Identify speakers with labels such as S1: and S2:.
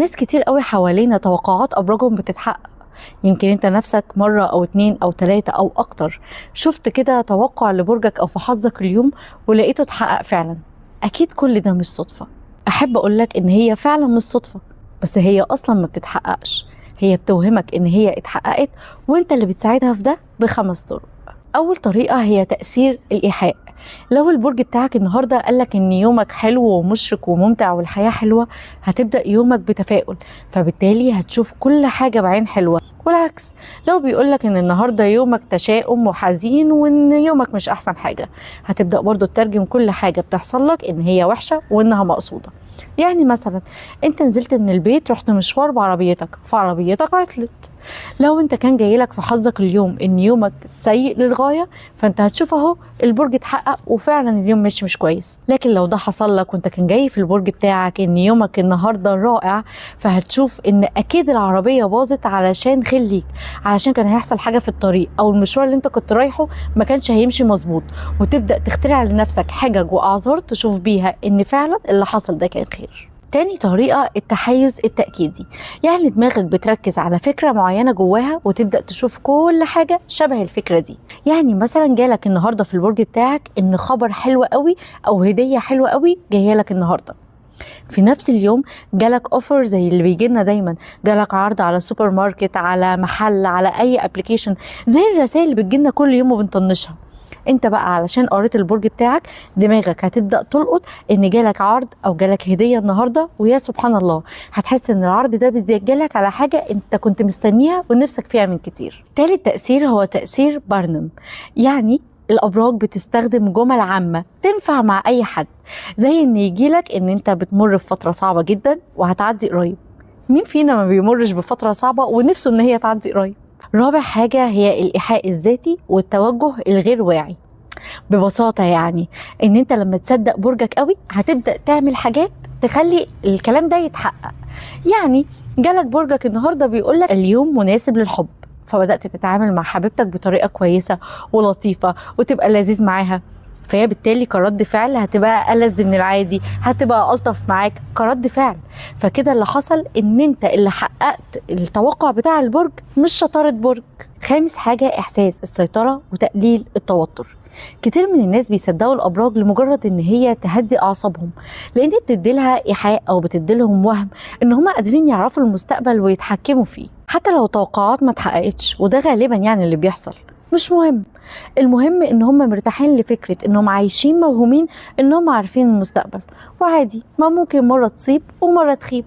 S1: ناس كتير قوي حوالينا توقعات أبراجهم بتتحقق. يمكن انت نفسك مرة أو اتنين أو تلاتة أو أكتر شفت كده توقع لبرجك أو في حظك اليوم ولقيته اتحقق فعلا. أكيد كل ده مش صدفة. أحب أقولك إن هي فعلا مش صدفة، بس هي أصلا ما بتتحققش، هي بتوهمك إن هي اتحققت وانت اللي بتساعدها في ده ب5 طرق. أول طريقة هي تأثير الإيحاء. لو البرج بتاعك النهارده قالك ان يومك حلو ومشرق وممتع والحياه حلوه، هتبدا يومك بتفاؤل، فبالتالي هتشوف كل حاجه بعين حلوه. والعكس، لو بيقولك ان النهارده يومك تشاؤم وحزين وان يومك مش احسن حاجه، هتبدا برضو تترجم كل حاجه بتحصل لك ان هي وحشه وانها مقصوده. يعني مثلا انت نزلت من البيت رحت مشوار بعربيتك فعربيتك عطلت. لو انت كان جايلك في حظك اليوم ان يومك سيء للغايه، فانت هتشوف اهو البرج اتحقق وفعلا اليوم مش كويس. لكن لو ده حصل لك وانت كان جاي في البرج بتاعك ان يومك النهارده رائع، فهتشوف ان اكيد العربيه باظت علشان خير ليك، علشان كان هيحصل حاجه في الطريق او المشوار اللي انت كنت رايحه ما كانش هيمشي مظبوط، وتبدا تخترع لنفسك حجج واعذار تشوف بيها ان فعلا اللي حصل ده كان خير. تاني طريقة التحيز التأكيدي، يعني دماغك بتركز على فكرة معينة جواها وتبدأ تشوف كل حاجة شبه الفكرة دي. يعني مثلا جالك النهاردة في البرج بتاعك ان خبر حلو قوي او هدية حلوة قوي جاية لك النهاردة. في نفس اليوم جالك اوفر زي اللي بيجيلنا دايما، جالك عرض على سوبر ماركت، على محل، على اي ابلكيشن، زي الرسائل اللي بتجيلنا كل يوم وبنطنشها. انت بقى علشان قريت البرج بتاعك دماغك هتبدأ تلقط ان جالك عرض او جالك هدية النهاردة، ويا سبحان الله هتحس ان العرض ده بالذات جالك على حاجة انت كنت مستنيها ونفسك فيها من كتير. تالت تأثير هو تأثير بارنم، يعني الابراج بتستخدم جمل عامة تنفع مع اي حد، زي ان يجيلك ان انت بتمر بفترة صعبة جدا وهتعدي قريب. مين فينا ما بيمرش بفترة صعبة ونفسه ان هي تعدي قريب؟ رابع حاجة هي الإيحاء الذاتي والتوجه الغير واعي. ببساطة يعني ان انت لما تصدق برجك قوي هتبدأ تعمل حاجات تخلي الكلام ده يتحقق. يعني جالك برجك النهاردة بيقولك اليوم مناسب للحب، فبدأت تتعامل مع حبيبتك بطريقة كويسة ولطيفة وتبقى لذيذ معاها، فهي بالتالي كرد فعل هتبقى ألذ من العادي، هتبقى ألطف معاك كرد فعل. فكده اللي حصل ان انت اللي حققت التوقع بتاع البرج مش شطارة برج. خامس حاجة إحساس السيطرة وتقليل التوتر. كتير من الناس بيصدقوا الابراج لمجرد ان هي تهدي اعصابهم، لان بتديلها ايحاء او بتديلهم وهم ان هم قادرين يعرفوا المستقبل ويتحكموا فيه، حتى لو توقعات ما اتحققتش، وده غالبا يعني اللي بيحصل. مش مهم، المهم ان هم مرتاحين لفكره انهم عايشين موهومين انهم عارفين المستقبل، وعادي ما ممكن مره تصيب ومره تخيب.